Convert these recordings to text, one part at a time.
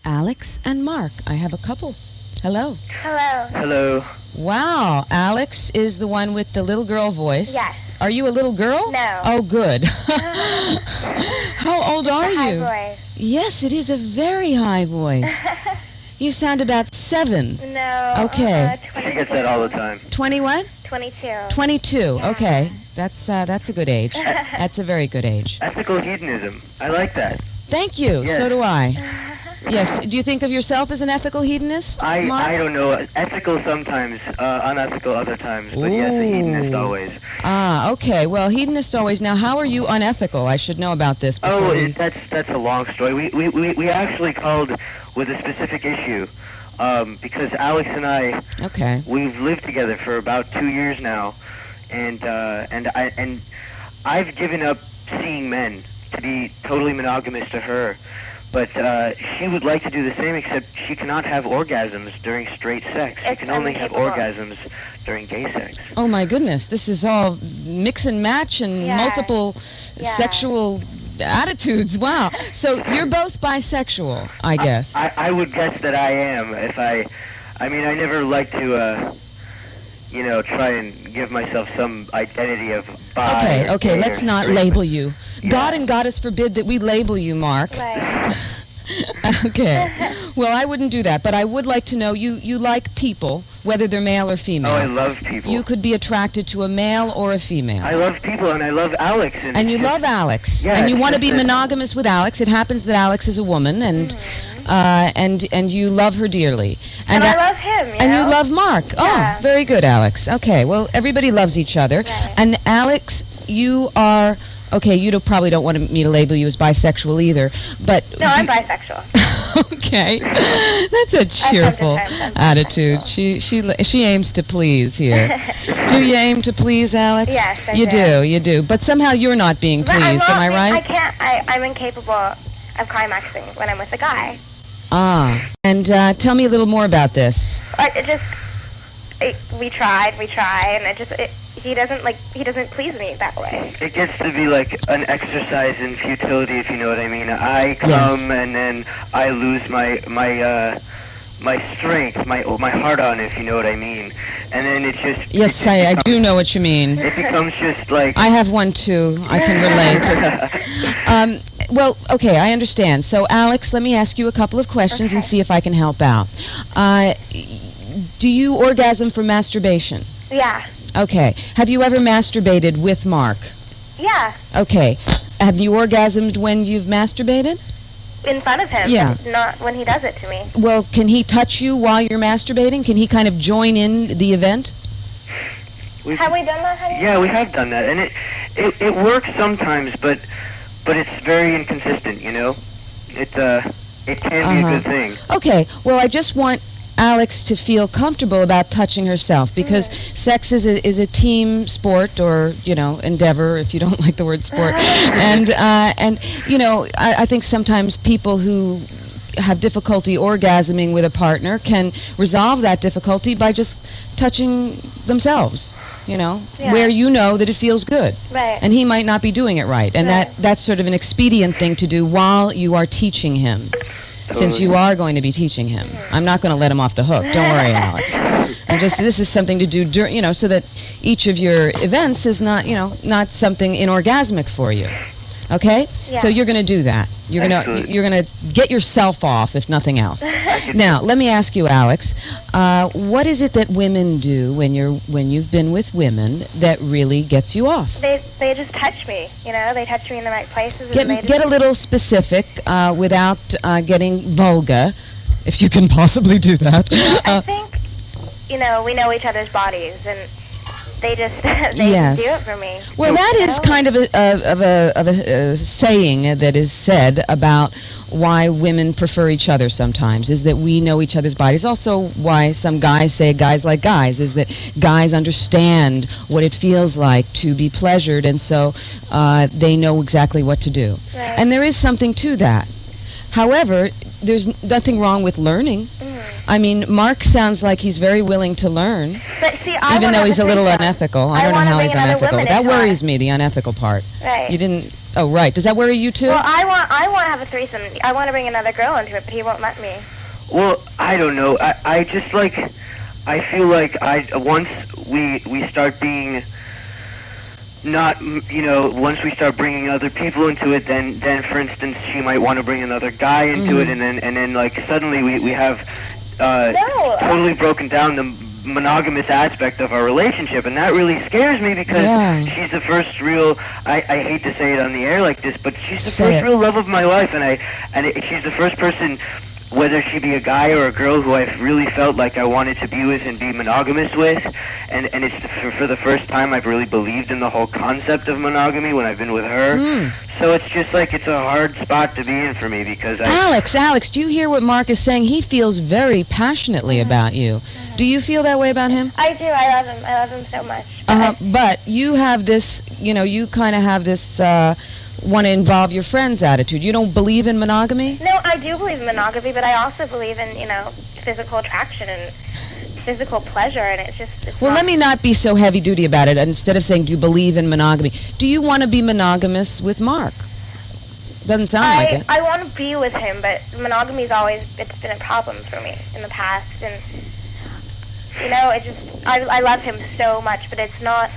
Alex and Mark. I have a couple. Hello. Hello. Hello. Wow, Alex is the one with the little girl voice. Yes. Are you a little girl? No. Oh, good. How old are you? High voice. Yes, it is a very high voice. You sound about 7. No. Okay. She gets that all the time. 20 what? 22. 22. Yeah. Okay. That's a good age. That's a very good age. Ethical hedonism. I like that. Thank you. Yes. So do I. Yes. Do you think of yourself as an ethical hedonist, Mark? I don't know. Ethical sometimes, unethical other times, but yes, a hedonist always. Ah, okay. Well, hedonist always. Now, how are you unethical? I should know about this. That's a long story. We actually called with a specific issue because Alex and I, Okay. we've lived together for about 2 years now, and I've given up seeing men to be totally monogamous to her. But she would like to do the same, except she cannot have orgasms during straight sex. She can only have orgasms during gay sex. Oh, my goodness. This is all mix and match and multiple sexual attitudes. Wow. So you're both bisexual, I guess. I would guess that I am. I never like to, try and give myself some identity of bi. Okay. Let's not label you. Yeah. God and Goddess forbid that we label you, Mark. Right. Okay. Well, I wouldn't do that, but I would like to know, you like people, whether they're male or female. Oh, I love people. You could be attracted to a male or a female. I love people, and I love Alex. And you love Alex. Yeah, and you it's want to just be that- monogamous with Alex. It happens that Alex is a woman, and and you love her dearly. And I love him, And you love Mark. Yeah. Oh, very good, Alex. Okay, well, everybody loves each other. Right. And Alex, you are... Okay, you probably don't want me to label you as bisexual either, but... No, I'm bisexual. Okay, that's a cheerful attitude. She aims to please here. Do you aim to please, Alex? Yes, I do. You do. But somehow you're not being But pleased. Am I right? I can't. I'm incapable of climaxing when I'm with a guy. Ah, and tell me a little more about this. We tried, and he doesn't please me that way. It gets to be like an exercise in futility, if you know what I mean. I come and then I lose my strength, my heart on, if you know what I mean. And then it just... Yes, I do know what you mean. It becomes just like... I have one too. I can relate. Well, okay, I understand. So, Alex, let me ask you a couple of questions and see if I can help out. Do you orgasm from masturbation? Yeah. Okay. Have you ever masturbated with Mark? Yeah. Okay. Have you orgasmed when you've masturbated? In front of him. Yeah. But not when he does it to me. Well, can he touch you while you're masturbating? Can he kind of join in the event? Have we done that, honey? Yeah, we have done that, and it works sometimes, but it's very inconsistent, you know? It can be a good thing. Okay. Well, I just want Alex to feel comfortable about touching herself, because sex is a team sport, or endeavor, if you don't like the word sport. And I think sometimes people who have difficulty orgasming with a partner can resolve that difficulty by just touching themselves, where that it feels good. Right. And he might not be doing it right, and that's sort of an expedient thing to do while you are teaching him. Since you are going to be teaching him. I'm not going to let him off the hook. Don't worry, Alex. This is something to do, so that each of your events is not something inorgasmic for you. Okay? Yeah. So you're going to do that. You're going to get yourself off, if nothing else. Now, let me ask you, Alex, what is it that women do when you've been with women that really gets you off? They just touch me, they touch me in the right places. Get a little specific without getting vulgar, if you can possibly do that. I think, we know each other's bodies, and they just do it for me. Well, that is kind of a saying that is said about why women prefer each other sometimes, is that we know each other's bodies. Also, why some guys say guys like guys, is that guys understand what it feels like to be pleasured, and so they know exactly what to do. Right. And there is something to that. However, there's nothing wrong with learning. I mean, Mark sounds like he's very willing to learn, but see, even though he's a little unethical. I don't know how he's unethical. That worries me, the unethical part. Right. You didn't Oh, right. Does that worry you too? Well, I want to have a threesome. I want to bring another girl into it, but he won't let me. Well, I don't know. I just like, I feel like once we start being not, once we start bringing other people into it, then for instance, she might want to bring another guy into it, and then like suddenly we have totally broken down the monogamous aspect of our relationship, and that really scares me because she's the first real, I hate to say it on the air like this, but she's the first real love of my life, and she's the first person, whether she be a guy or a girl, who I've really felt like I wanted to be with and be monogamous with, and it's for the first time I've really believed in the whole concept of monogamy when I've been with her. So it's just like it's a hard spot to be in for me because Alex, do you hear what Mark is saying? He feels very passionately about you. Do you feel that way about him? I do. I love him. I love him so much. But you have this, you kind of have this want to involve your friends attitude. You don't believe in monogamy? No, I do believe in monogamy, but I also believe in, physical attraction and physical pleasure, and it's well, let me not be so heavy-duty about it. Instead of saying, do you believe in monogamy? Do you want to be monogamous with Mark? Doesn't sound like it. I want to be with him, but monogamy's it's been a problem for me in the past, and, I love him so much, but it's not,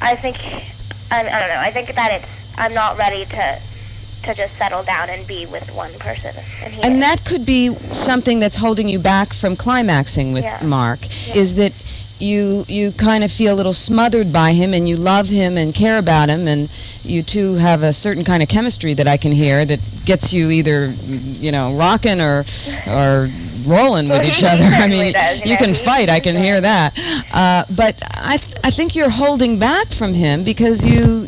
I think, I don't know, I think that I'm not ready to just settle down and be with one person. And that could be something that's holding you back from climaxing with Mark, is that you kind of feel a little smothered by him, and you love him and care about him, and you two have a certain kind of chemistry that I can hear that gets you either, rocking or rolling with each other. I mean, you can fight, I can hear that. But I think you're holding back from him because you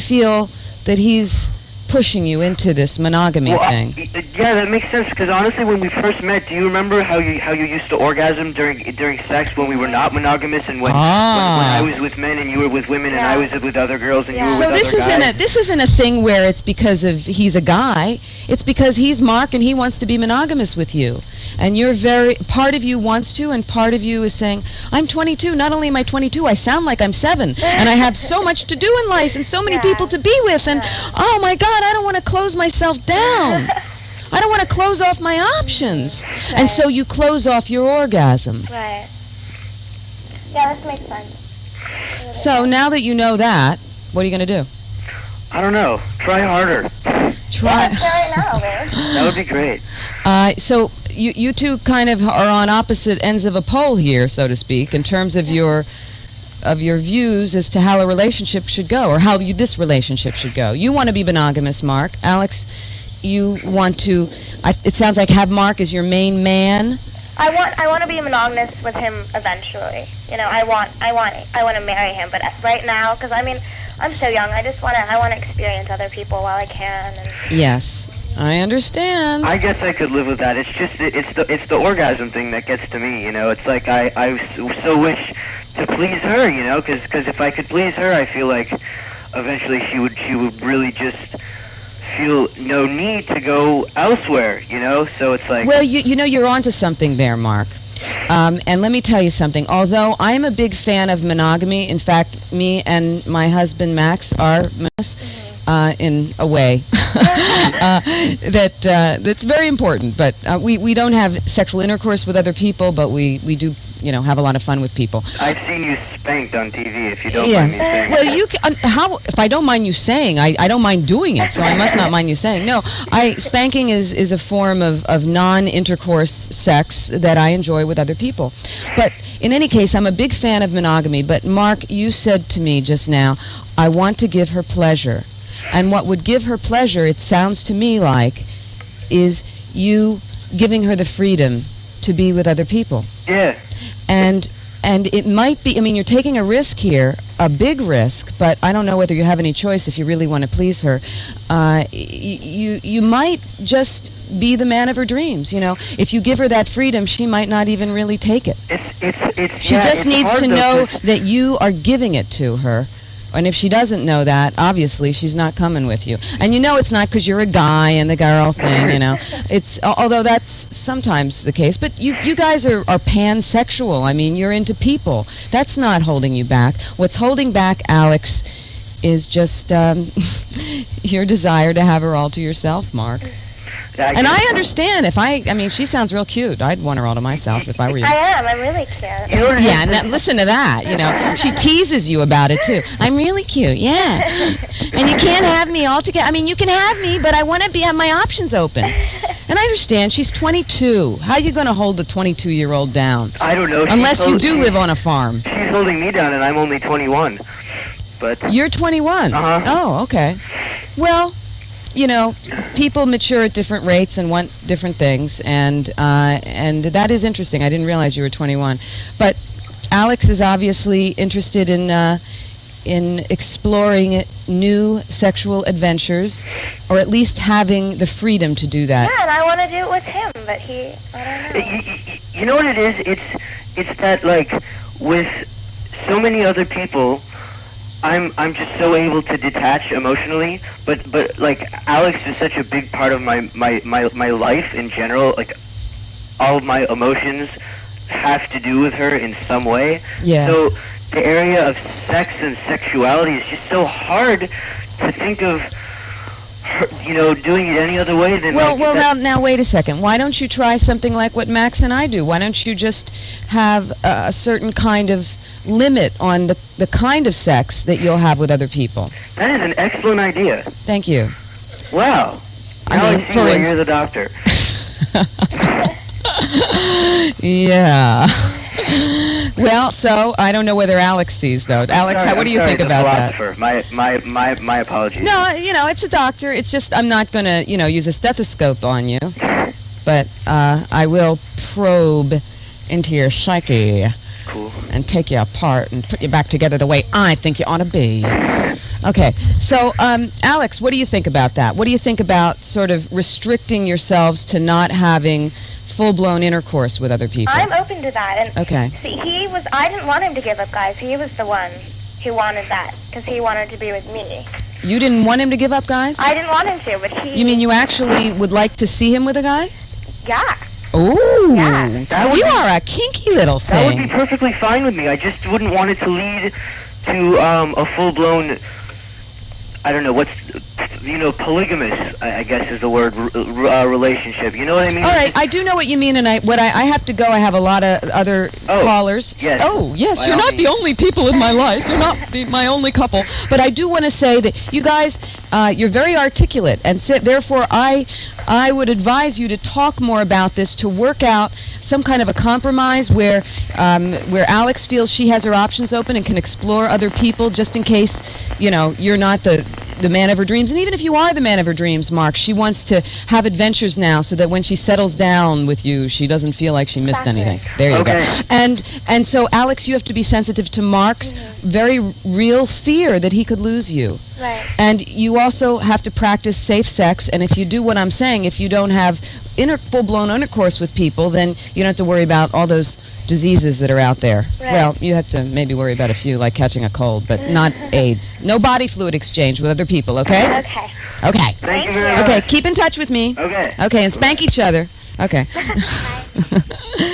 feel that he's pushing you into this monogamy thing. Yeah, that makes sense, because honestly, when we first met, do you remember how you used to orgasm during sex when we were not monogamous, and when I was with men and you were with women and I was with other girls and you were with other guys? This isn't a thing where it's because of he's a guy. It's because he's Mark and he wants to be monogamous with you. And part of you wants to, and part of you is saying, I'm 22. Not only am I 22, I sound like I'm 7. And I have so much to do in life and so many people to be with. And, oh, my God, I don't want to close myself down. I don't want to close off my options. Right. And so you close off your orgasm. Right. Yeah, that makes sense. So now that you know that, what are you going to do? I don't know. Try harder. Try right now, man. That would be great. So you two kind of are on opposite ends of a pole here, so to speak, in terms of your views as to how a relationship should go, or how this relationship should go. You want to be monogamous, Mark. Alex, you want to, it sounds like, have Mark as your main man. I want to be monogamous with him eventually. I want to marry him, but right now, because I'm so young, I want to experience other people while I can. And yes. I understand. I guess I could live with that. It's just it's the orgasm thing that gets to me. It's like I so wish to please her. Because if I could please her, I feel like eventually she would really just feel no need to go elsewhere. So it's like, well, you're onto something there, Mark. And let me tell you something. Although I am a big fan of monogamy, in fact, me and my husband Max are monogamous. In a way that's very important, but we don't have sexual intercourse with other people, but we do have a lot of fun with people. I've seen you spanked on TV, if you don't mind me saying. Well, you can, if I don't mind you saying, I don't mind doing it, so I must not mind you saying. No, spanking is a form of non-intercourse sex that I enjoy with other people. But in any case, I'm a big fan of monogamy. But Mark, you said to me just now, I want to give her pleasure. And what would give her pleasure, it sounds to me like, is you giving her the freedom to be with other people. Yeah. And it might be, you're taking a risk here, a big risk, but I don't know whether you have any choice if you really want to please her. You might just be the man of her dreams. If you give her that freedom, she might not even really take it. She just needs to know that you are giving it to her. And if she doesn't know that, obviously she's not coming with you. And it's not because you're a guy and the girl thing, It's, although that's sometimes the case. But you guys are pansexual. You're into people. That's not holding you back. What's holding back Alex is just your desire to have her all to yourself, Mark. And I understand I mean, she sounds real cute. I'd want her all to myself if I were you. I am. I'm really cute. Yeah, and listen to that. You know, she teases you about it too. I'm really cute, yeah. And you can't have me all together. I mean, you can have me, but I want to have my options open. And I understand. She's 22. How are you going to hold the 22-year-old down? I don't know. Unless you do live on a farm. She's holding me down, and I'm only 21. But you're 21. Oh, okay. Well, you know, people mature at different rates and want different things, and that is interesting. I didn't realize you were 21. But Alex is obviously interested in exploring new sexual adventures, or at least having the freedom to do that. Yeah, and I want to do it with him, but I don't know. You know what it is? It's that, like, with so many other people, I'm just so able to detach emotionally, but like Alex is such a big part of my life in general. Like all of my emotions have to do with her in some way. Yes. So the area of sex and sexuality is just so hard to think of her, you know, doing it any other way than now wait a second. Why don't you try something like what Max and I do? Why don't you just have a certain kind of limit on the kind of sex that you'll have with other people? That is an excellent idea. Thank you. Wow. Now I see why you're the doctor. Yeah. Well, so I don't know whether Alex sees, though. Alex, what do you think about that? My apologies. No, you know, it's a doctor. It's just I'm not going to, you know, use a stethoscope on you. But I will probe into your psyche. Cool. And take you apart and put you back together the way I think you ought to be. Okay, so Alex, what do you think about that? What do you think about sort of restricting yourselves to not having full-blown intercourse with other people? I'm open to that. And okay. See, I didn't want him to give up guys. He was the one who wanted that because he wanted to be with me. You didn't want him to give up guys? I didn't want him to, but he... You mean you actually would like to see him with a guy? Yeah. Ooh, yeah. You are a kinky little thing. That would be perfectly fine with me. I just wouldn't want it to lead to a full-blown, I don't know, polygamous, I guess is the word, relationship. You know what I mean? All right, I do know what you mean, and I have to go. I have a lot of other callers. Yes. Oh, yes, you're not the only people in my life. You're not my only couple. But I do want to say that you guys, you're very articulate, and therefore I would advise you to talk more about this, to work out some kind of a compromise where Alex feels she has her options open and can explore other people, just in case, you know, you're not the man of her dreams. And even if you are the man of her dreams, Mark, she wants to have adventures now so that when she settles down with you, she doesn't feel like she missed anything. There you go. And so, Alex, you have to be sensitive to Mark's very real fear that he could lose you. Right. And you also have to practice safe sex, and if you do what I'm saying, if you don't have full-blown intercourse with people, then you don't have to worry about all those diseases that are out there. Right. Well, you have to maybe worry about a few, like catching a cold, but not AIDS. No body fluid exchange with other people, okay? Okay. Okay. Thank you very much. Okay, keep in touch with me. Okay. Okay, and spank each other. Okay. Bye.